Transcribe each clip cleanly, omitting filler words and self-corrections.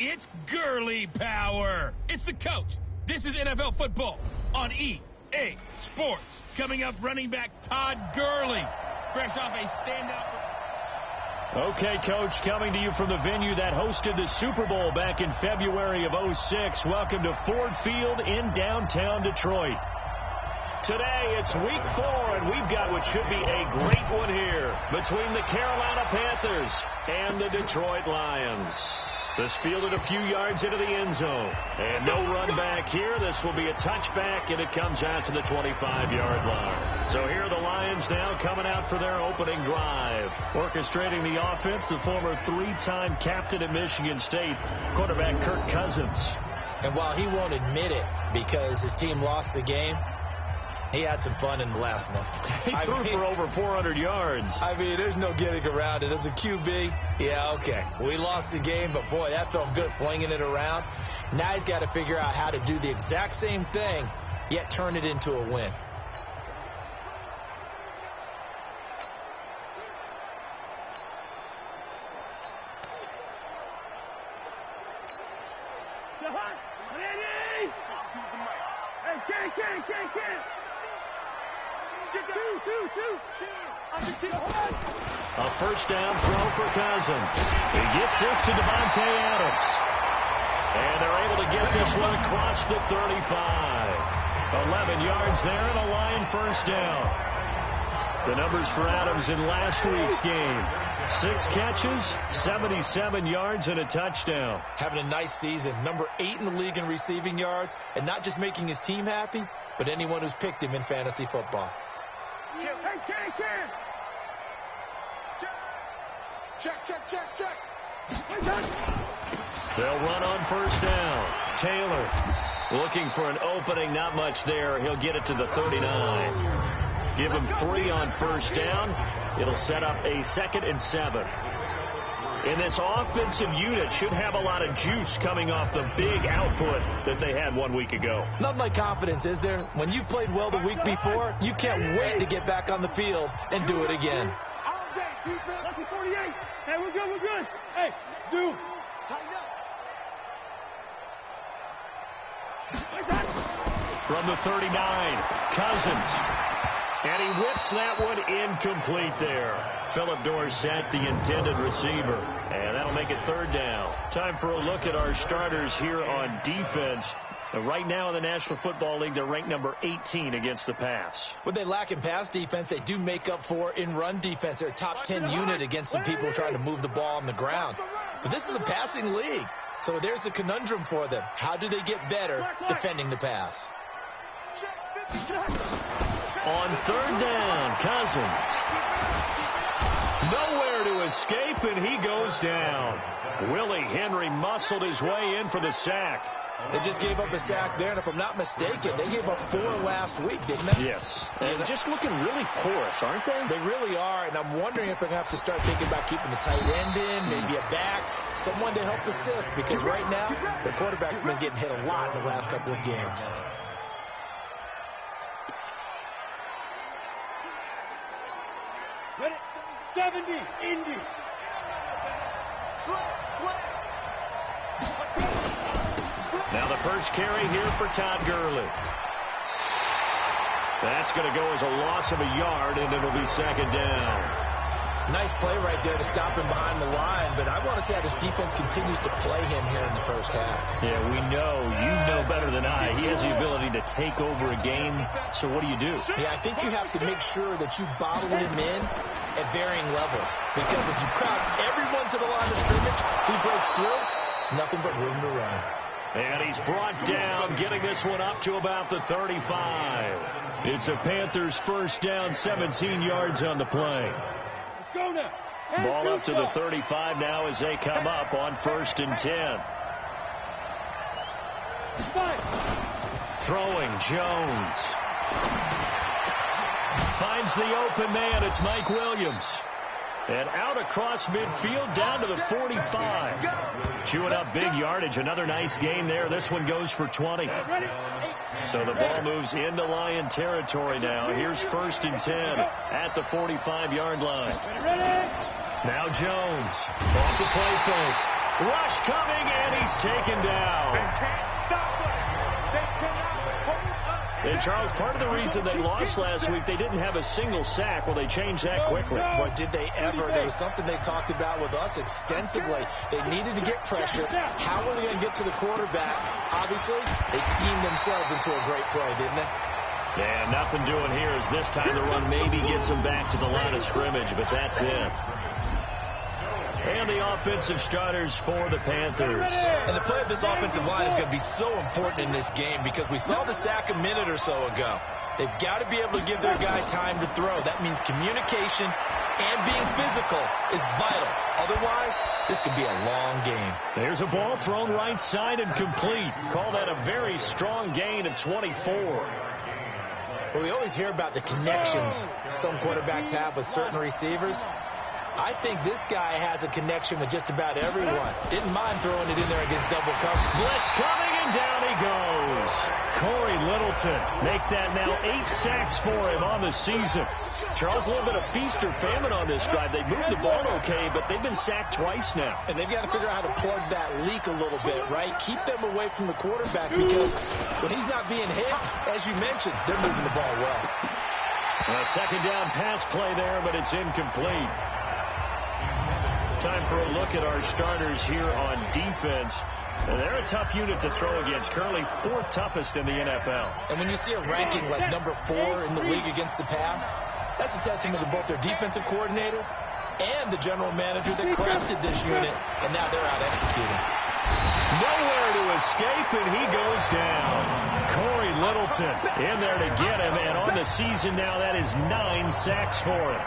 It's Gurley power. It's the coach. This is NFL football on EA Sports. Coming up, running back Todd Gurley, fresh off a standout. Okay, Coach, coming to you from the venue that hosted the Super Bowl back in February of '06. Welcome to Ford Field in downtown Detroit. Today, it's week 4, and we've got what should be a great one here between the Carolina Panthers and the Detroit Lions. This fielded a few yards into the end zone. And no run back here. This will be a touchback, and it comes out to the 25-yard line. So here are the Lions now coming out for their opening drive. Orchestrating the offense, the former 3-time captain at Michigan State, quarterback Kirk Cousins. And while he won't admit it because his team lost the game, he had some fun in the last one. He threw for over 400 yards. I mean, there's no getting around it. As a QB, yeah, okay. We lost the game, but, boy, that felt good flinging it around. Now he's got to figure out how to do the exact same thing, yet turn it into a win. A first down throw for Cousins. He gets this to Devontae Adams. And they're able to get this one across the 35. 11 yards there and a Lion first down. The numbers for Adams in last week's game. 6 catches, 77 yards, and a touchdown. Having a nice season. Number 8 in the league in receiving yards. And not just making his team happy, but anyone who's picked him in fantasy football. Check. They'll run on first down. Taylor looking for an opening. Not much there. He'll get it to the 39. Give him 3 on first down. It'll set up a 2nd and 7. And this offensive unit should have a lot of juice coming off the big output that they had 1 week ago. Nothing like confidence, is there? When you've played well the week before, you can't wait to get back on the field and do it again. Lucky 48. Hey, we're good. Hey, zoom. Tighten up. From the 39, Cousins. And he whips that one incomplete there. Philip Dorsett, the intended receiver. And that'll make it 3rd down. Time for a look at our starters here on defense. Right now in the National Football League, they're ranked number 18 against the pass. What they lack in pass defense, they do make up for in run defense. They're a top 10 unit against some people trying to move the ball on the ground. But this is a passing league. So there's a conundrum for them. How do they get better defending the pass? On 3rd down, Cousins. Nowhere to escape, and he goes down. Willie Henry muscled his way in for the sack. They just gave up a sack there, and if I'm not mistaken, they gave up 4 last week, didn't they? Yes. And just looking really porous, aren't they? They really are, and I'm wondering if they're going to have to start thinking about keeping the tight end in, maybe a back, someone to help assist, because right now, the quarterback's been getting hit a lot in the last couple of games. Ready? 70, Indy. Now the first carry here for Todd Gurley. That's going to go as a loss of a yard, and it'll be 2nd down. Nice play right there to stop him behind the line, but I want to see how this defense continues to play him here in the first half. Yeah, we know. You know better than I. He has the ability to take over a game, so what do you do? Yeah, I think you have to make sure that you bottle him in at varying levels, because if you crowd everyone to the line of scrimmage, if he breaks through, it's nothing but room to run. And he's brought down, getting this one up to about the 35. It's a Panthers first down, 17 yards on the play. Go now. Ball up to the 35 now as they come up on 1st and 10. Throwing, Jones. Finds the open man. It's Mike Williams. And out across midfield down to the 45. Chewing up big yardage. Another nice game there. This one goes for 20. So the ball moves into Lion territory now. Here's 1st and 10 at the 45-yard line. Now Jones off the play fake. Rush coming, and he's taken down. They can't stop us. They cannot hold us. And, Charles, part of the reason they lost last week, they didn't have a single sack. Well, they changed that quickly. But did they ever? There was something they talked about with us extensively. They needed to get pressure. How were they going to get to the quarterback? Obviously, they schemed themselves into a great play, didn't they? Yeah, nothing doing here as this time the run maybe gets them back to the line of scrimmage, but that's it. And the offensive starters for the Panthers. And the play of this offensive line is going to be so important in this game because we saw the sack a minute or so ago. They've got to be able to give their guy time to throw. That means communication and being physical is vital. Otherwise, this could be a long game. There's a ball thrown right side and complete. Call that a very strong gain of 24. Well, we always hear about the connections some quarterbacks have with certain receivers. I think this guy has a connection with just about everyone. Didn't mind throwing it in there against double coverage. Blitz coming, and down he goes. Corey Littleton make that now 8 sacks for him on the season. Charles, a little bit of feast or famine on this drive. They moved the ball okay, but they've been sacked twice now. And they've got to figure out how to plug that leak a little bit, right? Keep them away from the quarterback because when he's not being hit, as you mentioned, they're moving the ball well. A second down pass play there, but it's incomplete. Time for a look at our starters here on defense. They're a tough unit to throw against. Currently 4th toughest in the NFL. And when you see a ranking like number 4 in the league against the pass, that's a testament to both their defensive coordinator and the general manager that crafted this unit, and now they're out executing. Nowhere to escape, and he goes down. Corey Littleton in there to get him, and on the season now, that is 9 sacks for him.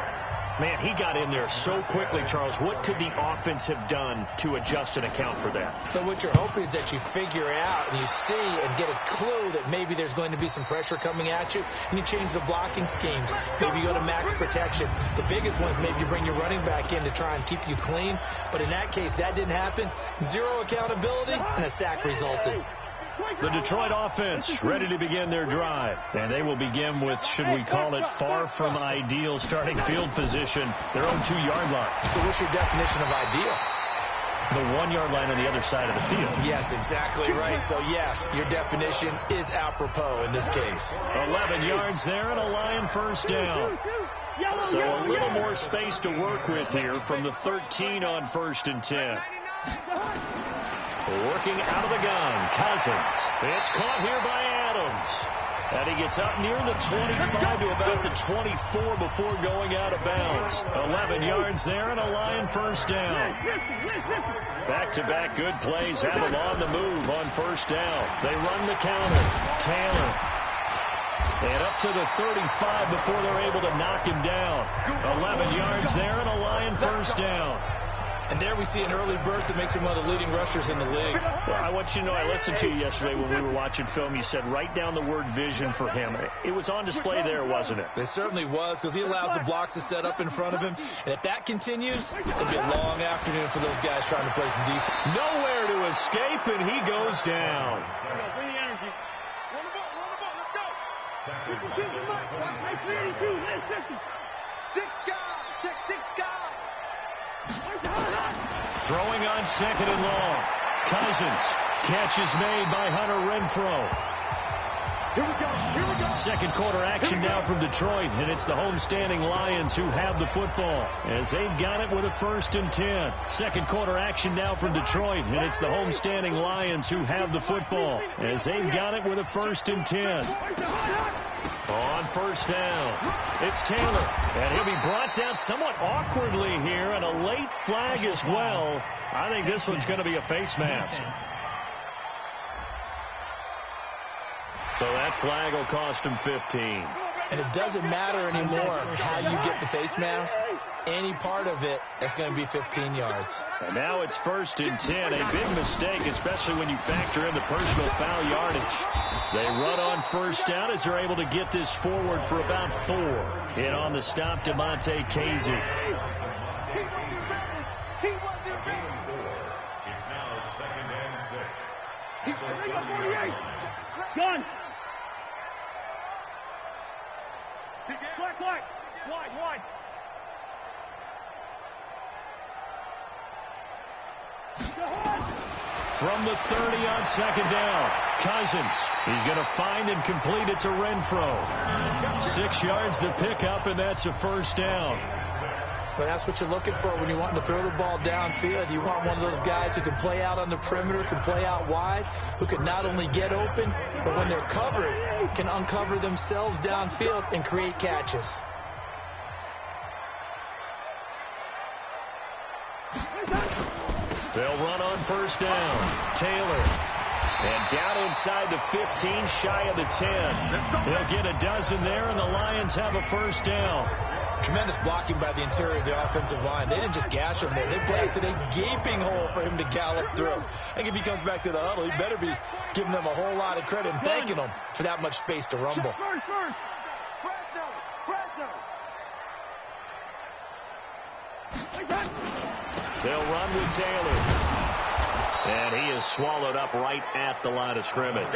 Man, he got in there so quickly, Charles. What could the offense have done to adjust and account for that? But what you're hoping is that you figure out and you see and get a clue that maybe there's going to be some pressure coming at you, and you change the blocking schemes. Maybe you go to max protection. The biggest one is maybe you bring your running back in to try and keep you clean. But in that case, that didn't happen. 0 accountability, and a sack resulted. The Detroit offense ready to begin their drive. And they will begin with, should we call it, far from ideal starting field position, their own 2-yard line. So what's your definition of ideal? The 1-yard line on the other side of the field. Yes, exactly right. So, yes, your definition is apropos in this case. 11 yards there and a Lion first down. So a little more space to work with here from the 13 on 1st and 10. Working out of the gun, Cousins. It's caught here by Adams. And he gets up near the 25 to about the 24 before going out of bounds. 11 yards there and a Lion first down. Back-to-back good plays have him on the move on first down. They run the counter. Taylor. And up to the 35 before they're able to knock him down. 11 yards there and a Lion first down. And there we see an early burst that makes him one of the leading rushers in the league. Well, I want you to know, I listened to you yesterday when we were watching film. You said write down the word vision for him. It was on display there, wasn't it? It certainly was, because he allows the blocks to set up in front of him. And if that continues, it'll be a long afternoon for those guys trying to play some defense. Nowhere to escape, and he goes down. Bring the energy. Run the ball, let's go. Choose your mark. Watch 382, 950. 6 guys, check 6 guys. Throwing on 2nd and long. Cousins. Catch is made by Hunter Renfrow. Here we go. Second quarter action now from Detroit, and it's the homestanding Lions who have the football as they've got it with a 1st and 10. Second quarter action now from Detroit, and it's the homestanding Lions who have the football as they've got it with a 1st and 10. On first down, it's Taylor, and he'll be brought down somewhat awkwardly here, and a late flag as well. I think this one's going to be a face mask. So that flag will cost him 15. And it doesn't matter anymore how you get the face mask. Any part of it is going to be 15 yards. And now it's 1st and 10. A big mistake, especially when you factor in the personal foul yardage. They run on first down as they're able to get this forward for about 4. Hit on the stop, DeMonte Casey. It's now 2nd and 6. He's coming up 48. Gun. Black. Wide. from the 30 on second down. Cousins, he's going to find and complete it to Renfro. 6 yards to pick up, and that's a first down. But that's what you're looking for when you want to throw the ball downfield. You want one of those guys who can play out on the perimeter, can play out wide, who can not only get open, but when they're covered, can uncover themselves downfield and create catches. They'll run on first down. Taylor. And down inside the 15, shy of the 10. They'll get a dozen there, and the Lions have a first down. Tremendous blocking by the interior of the offensive line. They didn't just gash him there. They blasted a gaping hole for him to gallop through. I think if he comes back to the huddle, he better be giving them a whole lot of credit and thanking them for that much space to rumble. They'll run with Taylor. And he is swallowed up right at the line of scrimmage.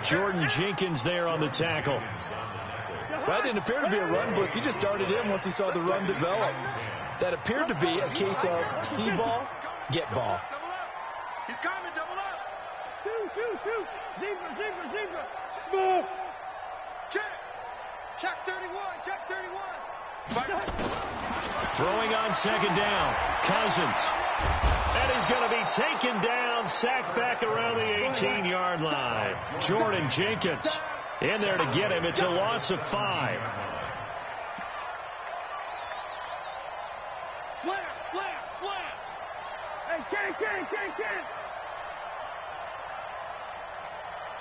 Jordan Jenkins there on the tackle. That didn't appear to be a run blitz. He just darted in once he saw the run develop. That appeared to be a case of see ball, get ball. He's coming, double up. Two. Zebra. Small. Check 31. Throwing on second down. Cousins. And he's going to be taken down, sacked back around the 18-yard line. Jordan Jenkins in there to get him. It's a loss of 5. Slam. Hey, Ken.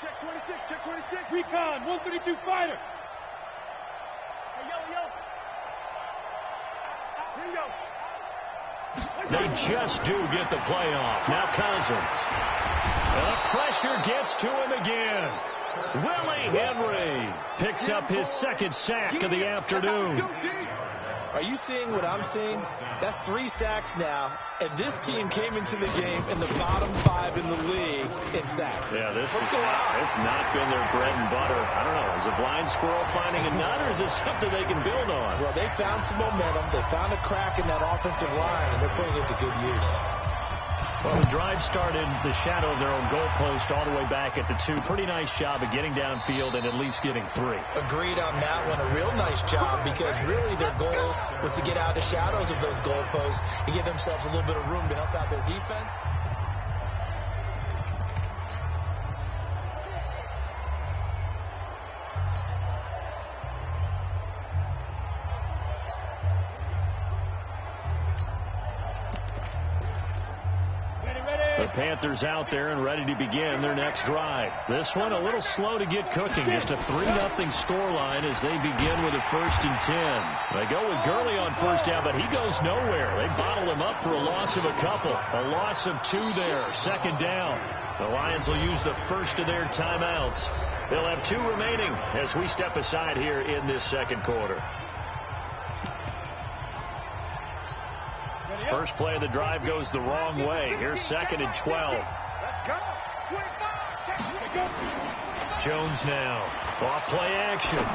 Check 26. Recon, 132 fighter. Hey, yo. Bingo. They just do get the play off. Now Cousins. And the pressure gets to him again. Willie Henry picks up his second sack of the afternoon. Are you seeing what I'm seeing? That's 3 sacks now, and this team came into the game in the bottom 5 in the league in sacks. Yeah, What's going on? It's not been their bread and butter. I don't know. Is a blind squirrel finding a nut, or is this something they can build on? Well, they found some momentum. They found a crack in that offensive line, and they're putting it to good use. Well, the drive started the shadow of their own goalpost all the way back at the 2. Pretty nice job of getting downfield and at least getting 3. Agreed on that one. A real nice job because really their goal was to get out of the shadows of those goalposts and give themselves a little bit of room to help out their defense. The Panthers out there and ready to begin their next drive. This one a little slow to get cooking. Just a 3-0 scoreline as they begin with a 1st and 10. They go with Gurley on first down, but he goes nowhere. They bottle him up for a loss of a couple. A loss of 2 there. Second down. The Lions will use the first of their timeouts. They'll have 2 remaining as we step aside here in this second quarter. First play of the drive goes the wrong way. Here's 2nd and 12. Let's go. 25. Jones now. Off play action.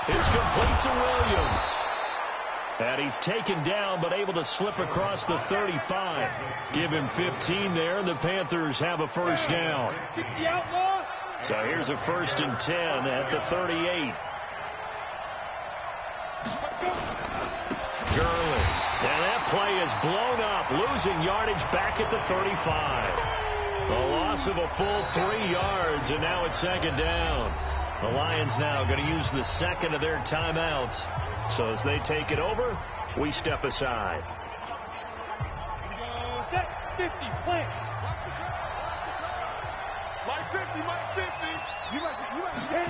It's complete to Williams. And he's taken down but able to slip across the 35. Give him 15 there, and the Panthers have a first down. 60 outlaw. So here's a 1st and 10 at the 38. Gurley. And that play is blown up, losing yardage back at the 35. A loss of a full 3 yards, and now it's second down. The Lions now going to use the second of their timeouts. So as they take it over, we step aside. Set 50, play. Mike 50. You might be 10.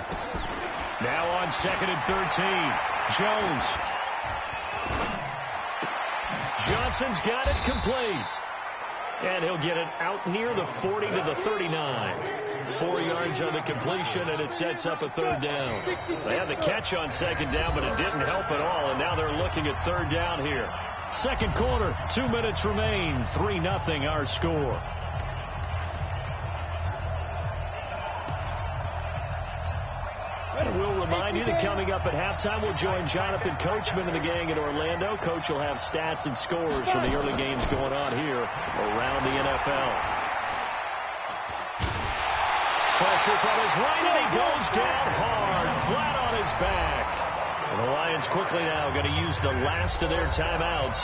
Now on 2nd and 13. Jones. Johnson's got it complete. And he'll get it out near the 40 to the 39. 4 yards on the completion, and it sets up a 3rd down. They had the catch on 2nd down, but it didn't help at all, and now they're looking at 3rd down here. Second quarter, 2 minutes remain. 3-0 our score. And we'll remind you that coming up at halftime, we'll join Jonathan Coachman and the gang in Orlando. Coach will have stats and scores from the early games going on here around the NFL. Pressure from his right, and he goes down hard, flat on his back. And the Lions quickly now going to use the last of their timeouts.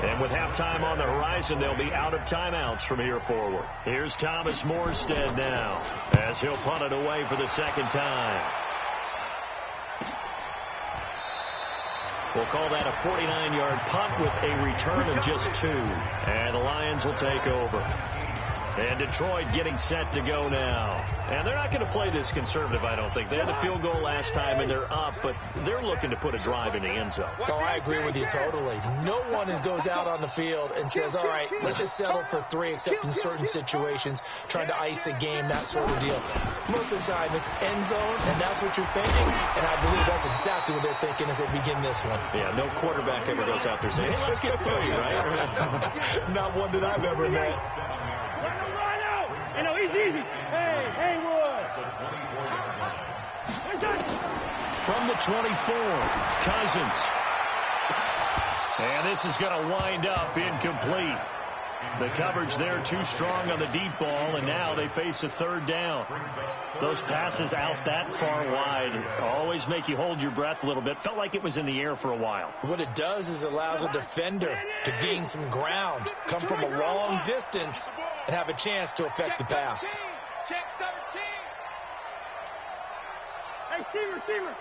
And with halftime on the horizon, they'll be out of timeouts from here forward. Here's Thomas Morstead now as he'll punt it away for the second time. We'll call that a 49-yard punt with a return of just 2. And the Lions will take over. And Detroit getting set to go now. And they're not going to play this conservative, I don't think. They had the field goal last time, and they're up, but they're looking to put a drive in the end zone. Oh, I agree with you totally. No one goes out on the field and says, all right, let's just settle for 3, except in certain situations, trying to ice a game, that sort of deal. Most of the time, it's end zone, and that's what you're thinking, and I believe that's exactly what they're thinking as they begin this one. Yeah, no quarterback ever goes out there saying, hey, let's get 3, right? Not one that I've ever met. You know, he's easy. Hey, Haywood. From the 24, Cousins. And this is going to wind up incomplete. The coverage there too strong on the deep ball, and now they face a third down. Those passes out that far wide always make you hold your breath a little bit. Felt like it was in the air for a while. What it does is allows a defender to gain some ground, come from a long distance, and have a chance to affect the pass. Check 13. Hey, receiver. No,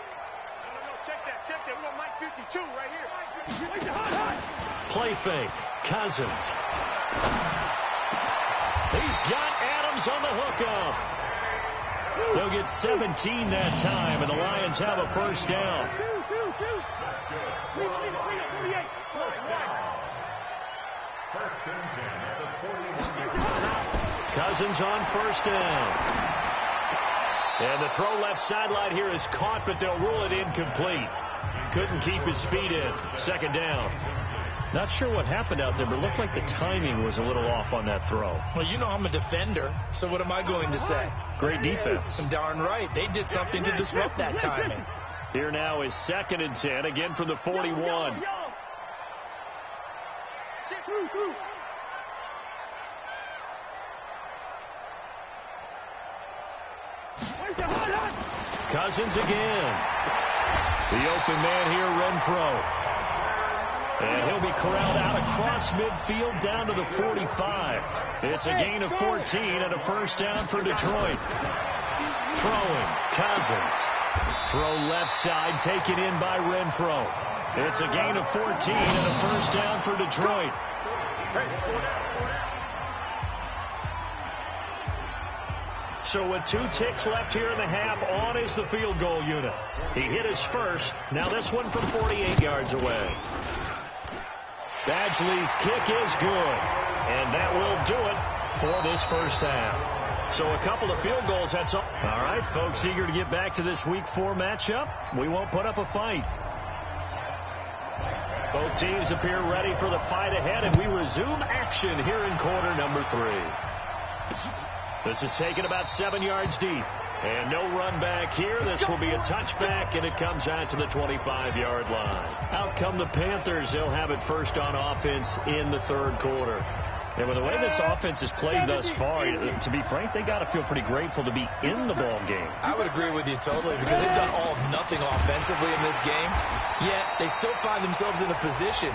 check that. We got Mike 52 right here. Play fake. Cousins. He's got Adams on the hookup. They'll get 17 that time, and the Lions have a first down. Cousins on first down. And the throw left sideline here is caught, but they'll rule it incomplete. Couldn't keep his feet in. Second down. Not sure what happened out there, but it looked like the timing was a little off on that throw. Well, you know I'm a defender, so what am I going to say? Great defense. Darn right. They did something to disrupt that timing. Here now is 2nd and 10, again from the 41. Cousins again. The open man here, Renfro. And he'll be corralled out across midfield down to the 45. It's a gain of 14 and a first down for Detroit. Throwing, Cousins. Throw left side, taken in by Renfro. It's a gain of 14 and a first down for Detroit. So with 2 ticks left here in the half, on is the field goal unit. He hit his first. Now this one from 48 yards away. Badgley's kick is good. And that will do it for this first half. So a couple of field goals, that's all. All right, folks, eager to get back to this Week 4 matchup. We won't put up a fight. Both teams appear ready for the fight ahead, and we resume action here in quarter number 3. This is taken about 7 yards deep. And no run back here. This will be a touchback, and it comes out to the 25-yard line. Out come the Panthers. They'll have it first on offense in the third quarter. And with the way this offense has played thus far, to be frank, they got to feel pretty grateful to be in the ball game. I would agree with you totally, because they've done all of nothing offensively in this game, yet they still find themselves in a position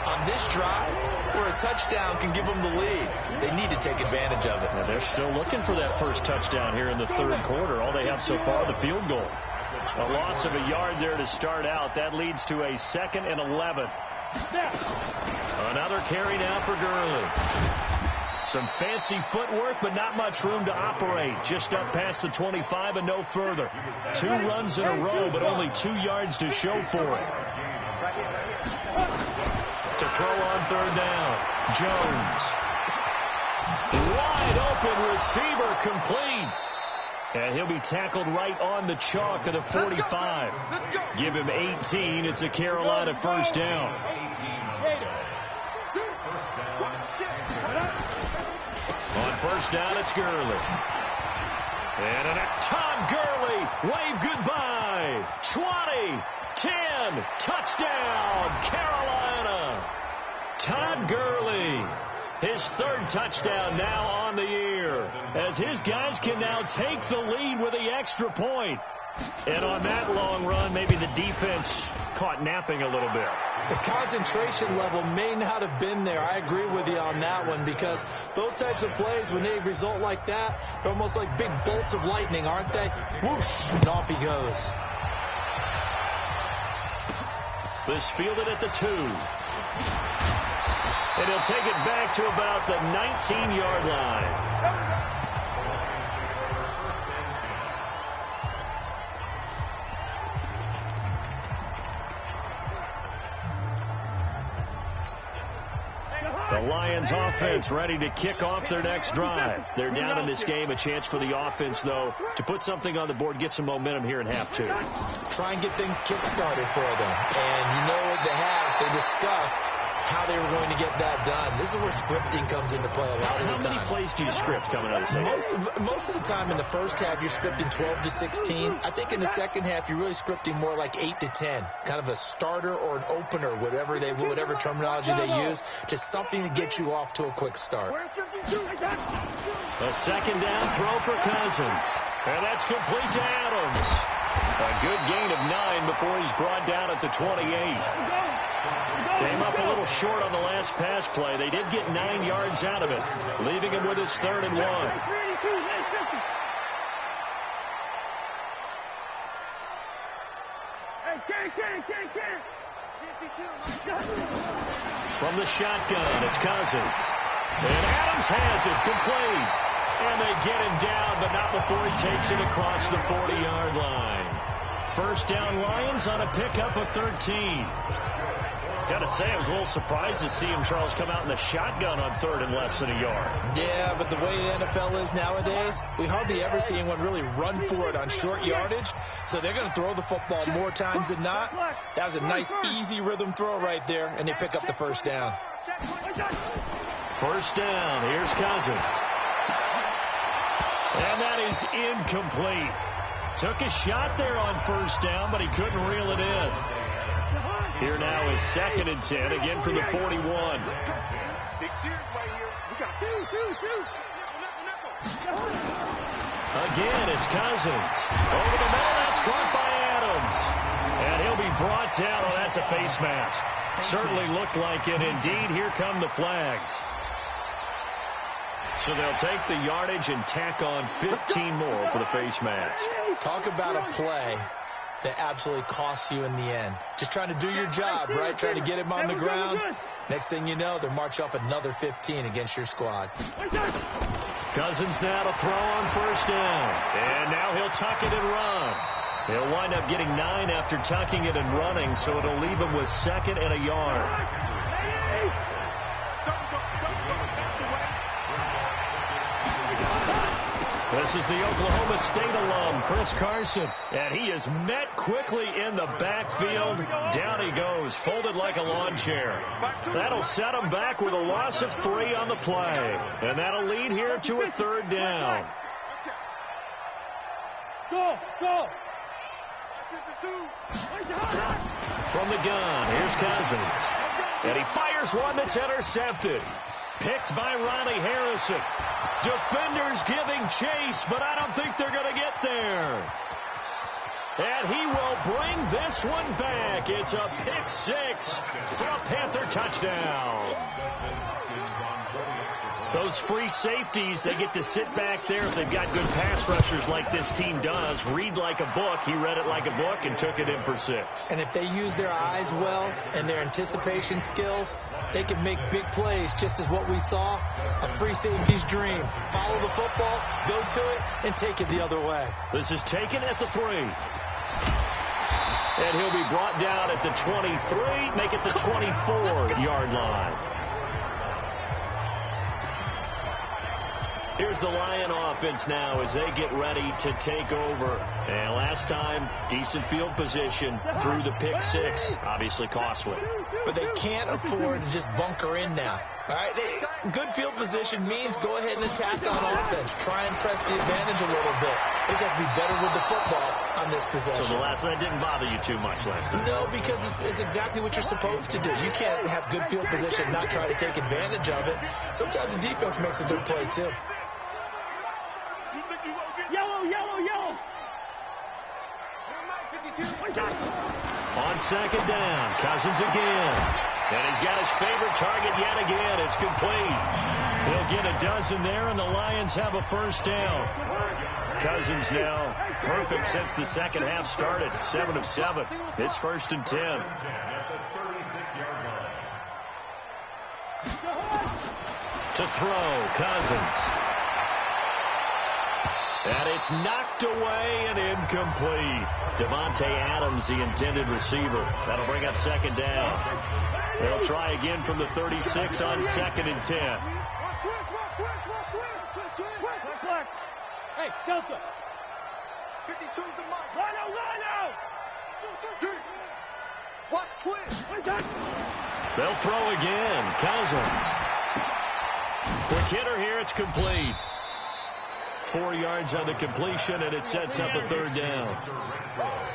on this drive where a touchdown can give them the lead. They need to take advantage of it. And they're still looking for that first touchdown here in the third quarter. All they have so far, the field goal. A loss of a yard there to start out. That leads to a 2nd and 11. Another carry now for Gurley. Some fancy footwork, but not much room to operate. Just up past the 25 and no further. 2 runs in a row, but only 2 yards to show for it. To throw on third down. Jones. Wide open receiver, complete. And he'll be tackled right on the chalk of the 45. Give him 18. It's a Carolina first down. On first down, it's Gurley. And Todd Gurley, wave goodbye. 20, 10, touchdown, Carolina. Todd Gurley, his third touchdown now on the year, as his guys can now take the lead with the extra point. And on that long run, maybe the defense caught napping a little bit. The concentration level may not have been there. I agree with you on that one, because those types of plays, when they result like that, they're almost like big bolts of lightning, aren't they? Whoosh, and off he goes. This fielded at the 2. And he'll take it back to about the 19-yard line. The Lions offense ready to kick off their next drive. They're down in this game. A chance for the offense, though, to put something on the board, get some momentum here in half 2. Try and get things kick-started for them. And you know at the half, they discussed how they were going to get that done. This is where scripting comes into play a lot of the time. How many plays do you script coming out of the second? Most of the time in the first half, you're scripting 12 to 16. I think in the second half, you're really scripting more like 8 to 10. Kind of a starter or an opener, whatever terminology they use, just something to get you off to a quick start. A second down throw for Cousins. And that's complete to Adams. A good gain of 9 before he's brought down at the 28. Came up a little short on the last pass play. They did get 9 yards out of it, leaving him with his 3rd and 1. From the shotgun, it's Cousins. And Adams has it complete. And they get him down, but not before he takes it across the 40-yard line. First down Lions on a pickup of 13. Got to say, I was a little surprised to see him, Charles, come out in the shotgun on 3rd and less than a yard. Yeah, but the way the NFL is nowadays, we hardly ever see anyone really run for it on short yardage. So they're going to throw the football more times than not. That was a nice, easy rhythm throw right there, and they pick up the first down. First down. Here's Cousins. And that is incomplete. Took a shot there on first down, but he couldn't reel it in. Here now is 2nd and 10, again from the 41. Again, it's Cousins. Over the middle, that's caught by Adams. And he'll be brought down. Oh, that's a face mask. Certainly looked like it. Indeed, here come the flags. So they'll take the yardage and tack on 15 more for the face mask. Talk about a play that absolutely costs you in the end. Just trying to do your job, right? Trying to get him on the ground. Next thing you know, they're march off another 15 against your squad. Cousins now to throw on first down. And now he'll tuck it and run. He'll wind up getting 9 after tucking it and running, so it'll leave him with 2nd and a yard. This is the Oklahoma State alum, Chris Carson. And he is met quickly in the backfield. Down he goes, folded like a lawn chair. That'll set him back with a loss of 3 on the play. And that'll lead here to a 3rd down. Go. From the gun, here's Cousins. And he fires one that's intercepted. Picked by Ronnie Harrison. Defenders giving chase, but I don't think they're going to get there. And he will bring this one back. It's a pick 6 for a Panther touchdown. Those free safeties, they get to sit back there if they've got good pass rushers like this team does. Read like a book. He read it like a book and took it in for 6. And if they use their eyes well and their anticipation skills, they can make big plays, just as what we saw, a free safety's dream. Follow the football, go to it, and take it the other way. This is taken at the 3. And he'll be brought down at the 23, make it the 24-yard line. Here's the Lion offense now as they get ready to take over. And last time, decent field position through the pick 6. Obviously costly. But they can't afford to just bunker in now. All right, good field position means go ahead and attack on offense. Try and press the advantage a little bit. They just have to be better with the football on this possession. So the last one didn't bother you too much last time? No, because it's exactly what you're supposed to do. You can't have good field position and not try to take advantage of it. Sometimes the defense makes a good play, too. Yellow, yellow, yellow. On second down, Cousins again. And he's got his favorite target yet again. It's complete. He'll get a dozen there, and the Lions have a first down. Cousins now perfect since the second half started. 7 of 7. It's 1st and 10. To throw, Cousins. And it's knocked away and incomplete. Devontae Adams, the intended receiver. That'll bring up second down. They'll try again from the 36 on 2nd and 10. Hey, Delta. 52's the mic. Line out. Watch twist. They'll throw again. Cousins. Quick hitter here. It's complete. 4 yards on the completion, and it sets up a 3rd down.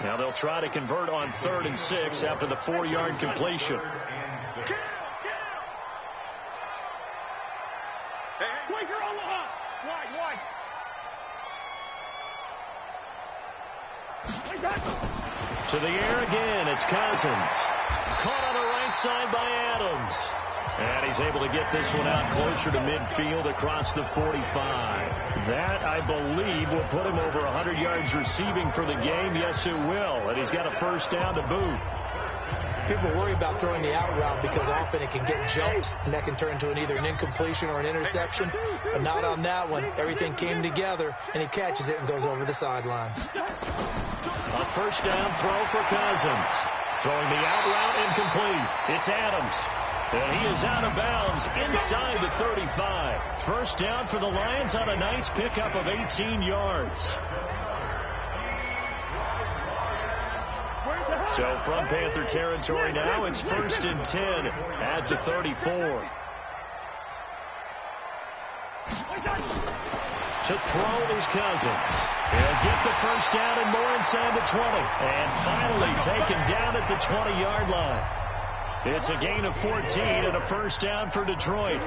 Now they'll try to convert on 3rd and 6 after the 4-yard completion. Quaker Omaha. Wide. To the air again. It's Cousins. Caught on the right side by Adams. And he's able to get this one out closer to midfield across the 45. That, I believe, will put him over 100 yards receiving for the game. Yes, it will. And he's got a first down to boot. People worry about throwing the out route because often it can get jumped, and that can turn into either an incompletion or an interception. But not on that one. Everything came together, and he catches it and goes over the sideline. A first down throw for Cousins. Throwing the out route incomplete. It's Adams. And he is out of bounds inside the 35. First down for the Lions on a nice pickup of 18 yards. So from Panther territory now, it's 1st and 10 at the 34. To throw is Cousins. He'll get the first down and more inside the 20. And finally taken down at the 20-yard line. It's a gain of 14 and a first down for Detroit.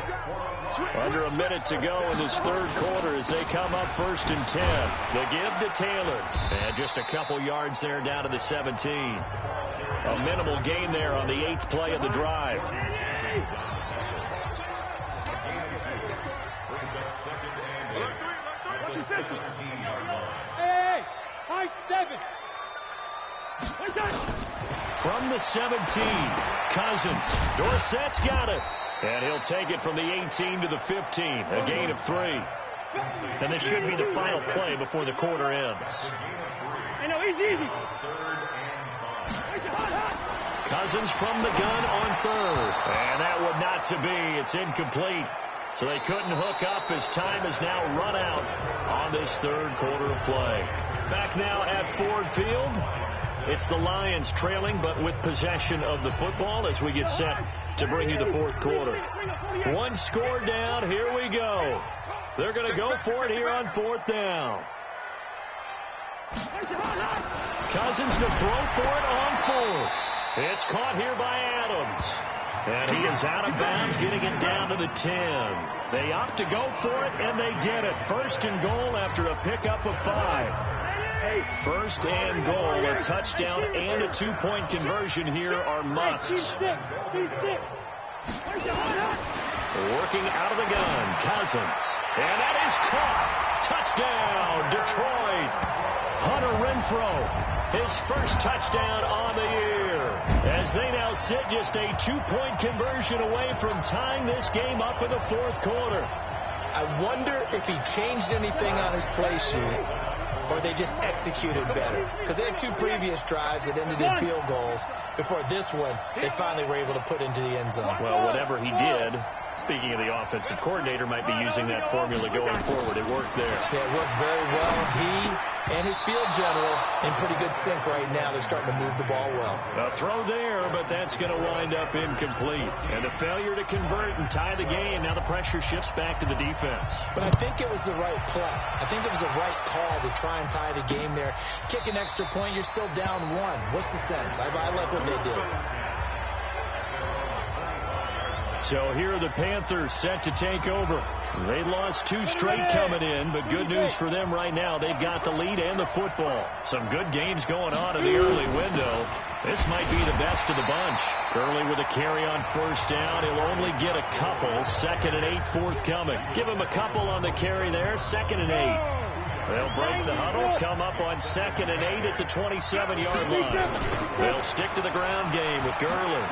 Under a minute to go in this 3rd quarter as they come up 1st and 10. The give to Taylor. And just a couple yards there down to the 17. A minimal gain there on the 8th play of the drive. Hey, high 7. From the 17, Cousins. Dorsett's got it. And he'll take it from the 18 to the 15. A gain of 3. And this should be the final play before the quarter ends. I know, easy. Cousins from the gun on 3rd. And that would not to be. It's incomplete. So they couldn't hook up as time has now run out on this 3rd quarter of play. Back now at Ford Field. It's the Lions trailing, but with possession of the football as we get set to bring you the 4th quarter. 1 score down. Here we go. They're going to go for it here on 4th down. Cousins to throw for it on 4th. It's caught here by Adams. And he is out of bounds, getting it down to the 10. They opt to go for it, and they get it. 1st and goal after a pickup of 5. 1st and goal, a touchdown and a 2-point conversion here are musts. Working out of the gun, Cousins. And that is caught. Touchdown, Detroit. Hunter Renfrow, his first touchdown on the year. As they now sit just a 2-point conversion away from tying this game up in the 4th quarter. I wonder if he changed anything on his play sheet, or they just executed better. Because they had 2 previous drives that ended in field goals. Before this one, they finally were able to put into the end zone. Well, whatever he did, speaking of the offensive coordinator, might be using that formula going forward. It worked there. Yeah, it worked very well. He and his field general in pretty good sync right now. They're starting to move the ball well. A throw there, but that's going to wind up incomplete. And a failure to convert and tie the game. Now the pressure shifts back to the defense. But I think it was the right play. I think it was the right call to try and tie the game there. Kick an extra point, you're still down one. What's the sense? I like what they did. So here are the Panthers set to take over. They lost 2 straight coming in, but good news for them right now. They've got the lead and the football. Some good games going on in the early window. This might be the best of the bunch. Gurley with a carry on first down. He'll only get a couple. 2nd and 8 forthcoming. Give him a couple on the carry there. 2nd and 8. They'll break the huddle, come up on 2nd and 8 at the 27-yard line. They'll stick to the ground game with Gurley.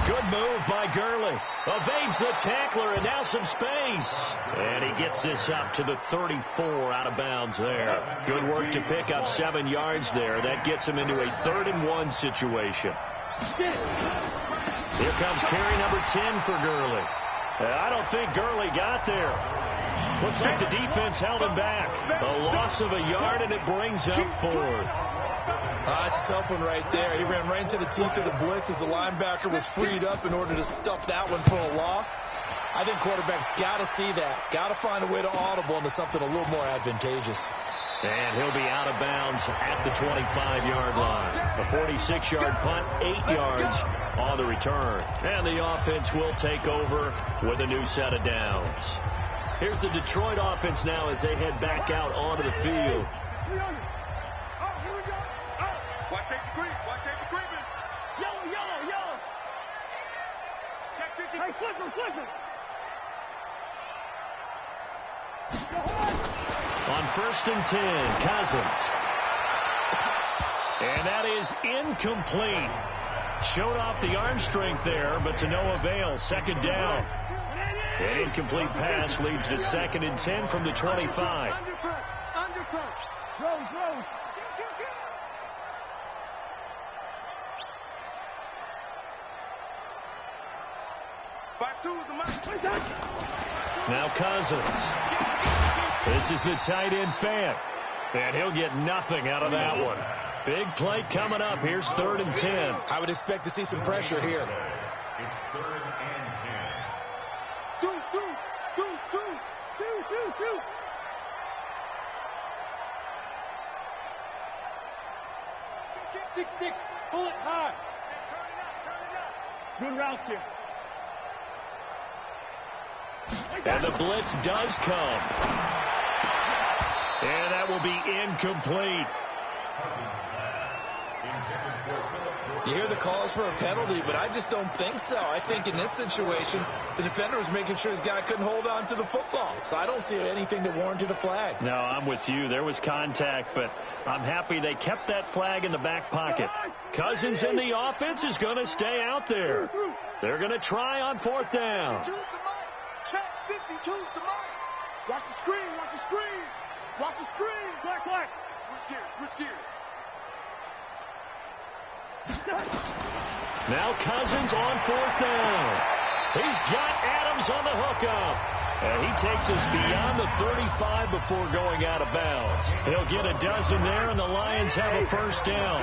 Good move by Gurley. Evades the tackler, and now some space. And he gets this up to the 34 out of bounds there. Good work to pick up 7 yards there. That gets him into a 3rd and 1 situation. Here comes carry number 10 for Gurley. I don't think Gurley got there. Looks like the defense held him back. A loss of a yard, and it brings up 4th. It's a tough one right there. He ran right into the teeth of the blitz as the linebacker was freed up in order to stuff that one for a loss. I think quarterbacks got to see that. Got to find a way to audible into something a little more advantageous. And he'll be out of bounds at the 25-yard line. A 46-yard punt, 8 yards on the return. And the offense will take over with a new set of downs. Here's the Detroit offense now as they head back out onto the field. Watch safety creep. Watch safety creeping. Yellow. Check 50. Hey, flip him. On 1st and 10, Cousins. And that is incomplete. Showed off the arm strength there, but to no avail. 2nd down. An incomplete pass leads to 2nd and 10 from the 25. Undercut. Rose. Now Cousins. This is the tight end Fant. And he'll get nothing out of that one. Big play coming up. Here's 3rd and 10. I would expect to see some pressure here. It's 3rd and 10. Shoot. 6-6. Pull it hard. Turn it up. Good route here. And the blitz does come. And that will be incomplete. You hear the calls for a penalty, but I just don't think so. I think in this situation, the defender was making sure his guy couldn't hold on to the football. So I don't see anything that warranted a flag. No, I'm with you. There was contact, but I'm happy they kept that flag in the back pocket. Cousins in the offense is going to stay out there. They're going to try on 4th down. Check 52 to Mike. Watch the screen. Black. Switch gears. Now Cousins on 4th down. He's got Adams on the hookup. And he takes us beyond the 35 before going out of bounds. He'll get a dozen there, and the Lions have a 1st down.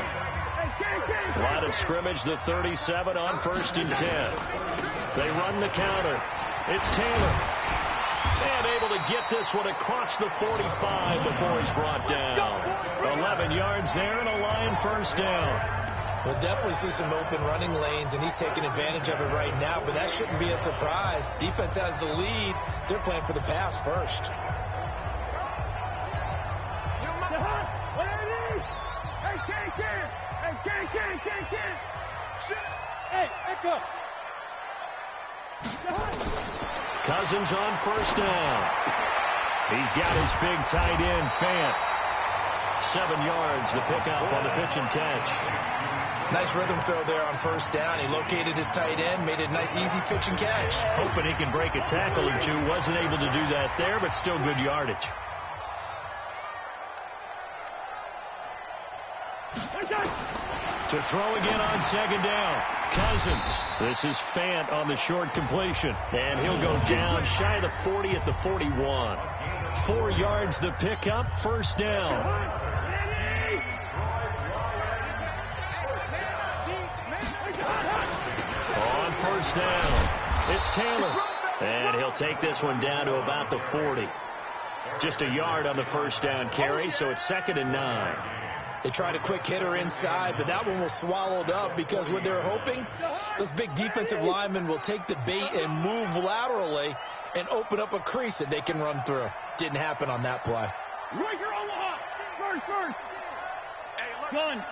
Line of scrimmage, the 37 on 1st and 10. They run the counter. It's Taylor. And able to get this one across the 45 before he's brought down. 11 yards there and a Lion 1st down. We'll definitely see some open running lanes, and he's taking advantage of it right now, but that shouldn't be a surprise. Defense has the lead. They're playing for the pass first. Hey, echo. Cousins on 1st down. He's got his big tight end, Fant. 7 yards, the pickup on the pitch and catch. Nice rhythm throw there on 1st down. He located his tight end, made it a nice, easy pitch and catch. Hoping he can break a tackle or two. Wasn't able to do that there, but still good yardage. To throw again on 2nd down. Cousins. This is Fant on the short completion. And he'll go down shy of the 40 at the 41. 4 yards the pickup, first down. On first down, it's Taylor. And he'll take this one down to about the 40. Just a yard on the first down carry, so it's 2nd and 9. They tried a quick hitter inside, but that one was swallowed up because what they're hoping, those big defensive linemen will take the bait and move laterally and open up a crease that they can run through. Didn't happen on that play. Riker Omaha. First. Gun.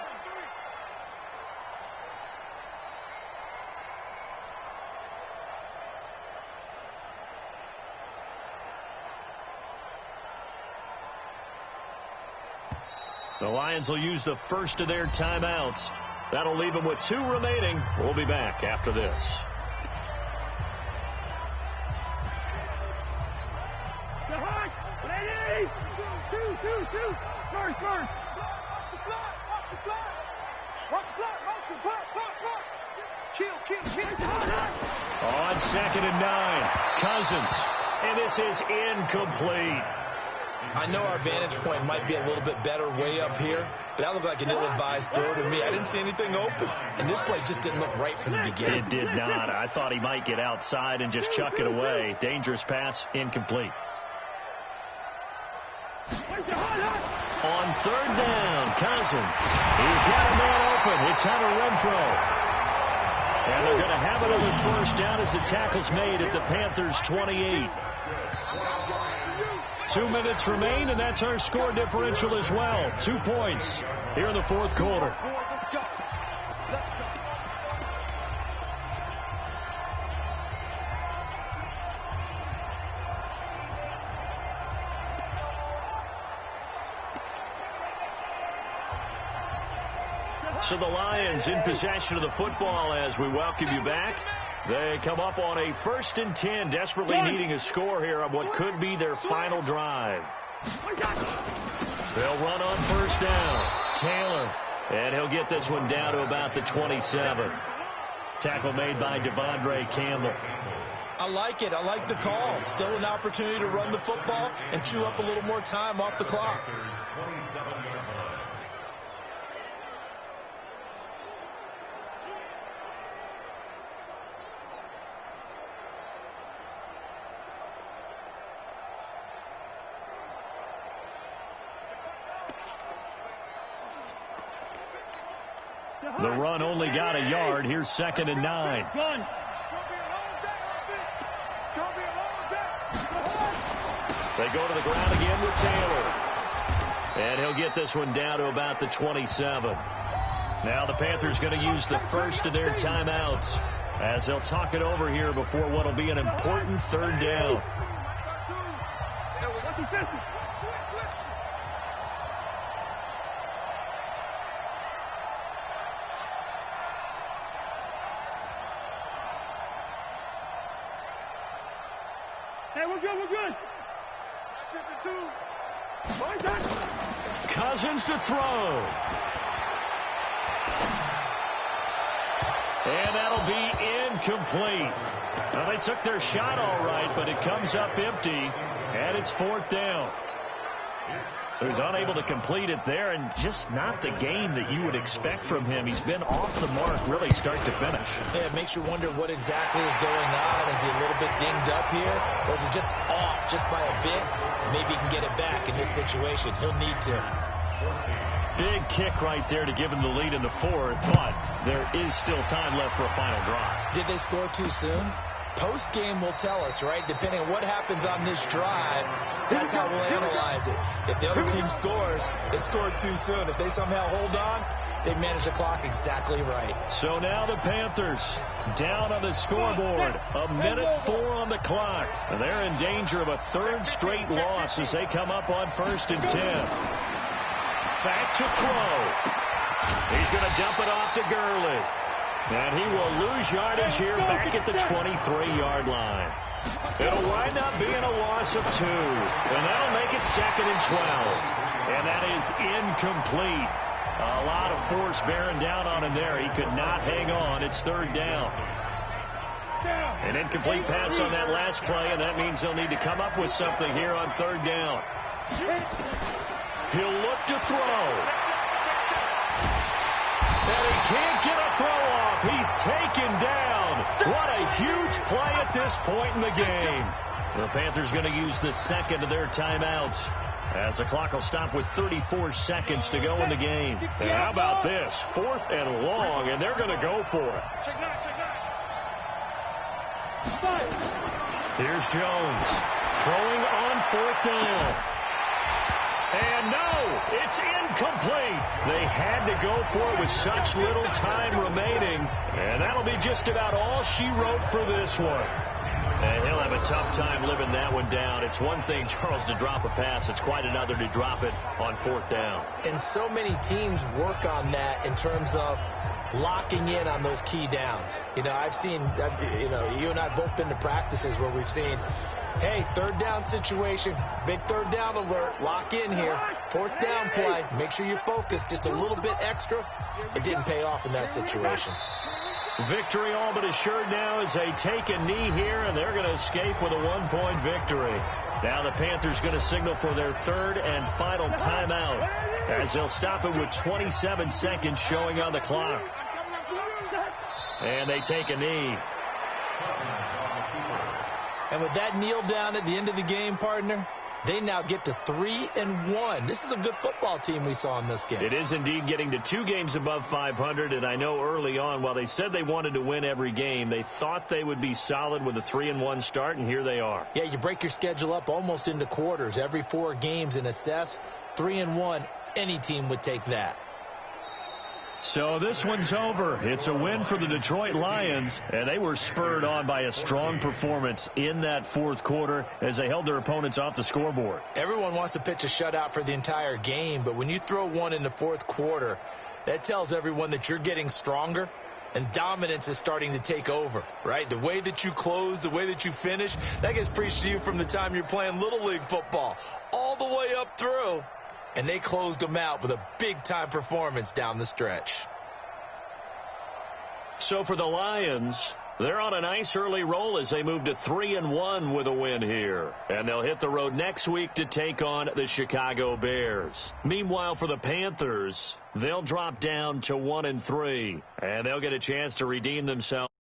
The Lions will use the first of their timeouts. That'll leave them with 2 remaining. We'll be back after this. Ready? Two. First. Watch the block. Motion. Block. Kill. On 2nd and 9, Cousins. And this is incomplete. I know our vantage point might be a little bit better way up here, but that looked like an ill-advised throw to me. I didn't see anything open, and this play just didn't look right from the beginning. It did not. I thought he might get outside and just chuck it away. Dangerous pass, incomplete. On 3rd down, Cousins. He's got a man open. It's Hunter Renfrow. And they're going to have another first down as the tackle's made at the Panthers' 28. 2 minutes remain, and that's our score differential as well. 2 points here in the 4th quarter. So the Lions in possession of the football as we welcome you back. They come up on a 1st and 10, desperately needing a score here on what could be their final drive. They'll run on 1st down. Taylor, and he'll get this one down to about the 27. Tackle made by Devondre Campbell. I like it. I like the call. Still an opportunity to run the football and chew up a little more time off the clock. The run only got a yard. Here's 2nd and 9. They go to the ground again with Taylor. And he'll get this one down to about the 27. Now the Panthers going to use the first of their timeouts as they'll talk it over here before what will be an important 3rd down. Hey, we're good. Cousins to throw. And that'll be incomplete. Well, they took their shot all right, but it comes up empty, and it's 4th down. So he's unable to complete it there, and just not the game that you would expect from him. He's been off the mark really start to finish. Yeah, it makes you wonder what exactly is going on. Is he a little bit dinged up here, or is he just off just by a bit? Maybe he can get it back in this situation. He'll need to. Big kick right there to give him the lead in the 4th, but there is still time left for a final drive. Did they score too soon? Post-game will tell us, right? Depending on what happens on this drive, that's how we'll analyze it. If the other team scores, it scored too soon. If they somehow hold on, they manage the clock exactly right. So now the Panthers down on the scoreboard. 1:04 on the clock. They're in danger of a 3rd straight loss as they come up on 1st and 10. Back to throw. He's going to dump it off to Gurley. And he will lose yardage here back at the 23-yard line. It'll wind up being a loss of 2. And that'll make it 2nd and 12. And that is incomplete. A lot of force bearing down on him there. He could not hang on. It's 3rd down. An incomplete pass on that last play, and that means they'll need to come up with something here on third down. He'll look to throw. And he can't get a throw off. He's taken down. What a huge play at this point in the game. The Panthers going to use the second of their timeouts, as the clock will stop with 34 seconds to go in the game. And how about this? 4th and long, and they're going to go for it. Here's Jones throwing on 4th down. And no, it's incomplete. They had to go for it with such little time remaining. And that'll be just about all she wrote for this one. And he'll have a tough time living that one down. It's one thing, Charles, to drop a pass. It's quite another to drop it on 4th down. And so many teams work on that in terms of locking in on those key downs. I've seen, you and I have both been to practices where we've seen, hey, 3rd down situation, big 3rd down alert, lock in here, 4th down play, make sure you're focused just a little bit extra. It didn't pay off in that situation. Victory all but assured now as they take a knee here, and they're going to escape with a 1-point victory. Now the Panthers going to signal for their 3rd and final timeout, as they'll stop it with 27 seconds showing on the clock. And they take a knee. And with that kneel down at the end of the game, partner, they now get to 3-1. This is a good football team we saw in this game. It is indeed getting to 2 games above 500, and I know early on, while they said they wanted to win every game, they thought they would be solid with a 3-1 start, and here they are. Yeah, you break your schedule up almost into quarters, every 4 games, and assess 3-1. Any team would take that. So this one's over. It's a win for the Detroit Lions, and they were spurred on by a strong performance in that 4th quarter as they held their opponents off the scoreboard. Everyone wants to pitch a shutout for the entire game, but when you throw one in the 4th quarter, that tells everyone that you're getting stronger and dominance is starting to take over, right? The way that you close, the way that you finish, that gets preached to you from the time you're playing Little League football all the way up through. And they closed them out with a big-time performance down the stretch. So for the Lions, they're on a nice early roll as they move to 3-1 with a win here. And they'll hit the road next week to take on the Chicago Bears. Meanwhile, for the Panthers, they'll drop down to 1-3. And they'll get a chance to redeem themselves.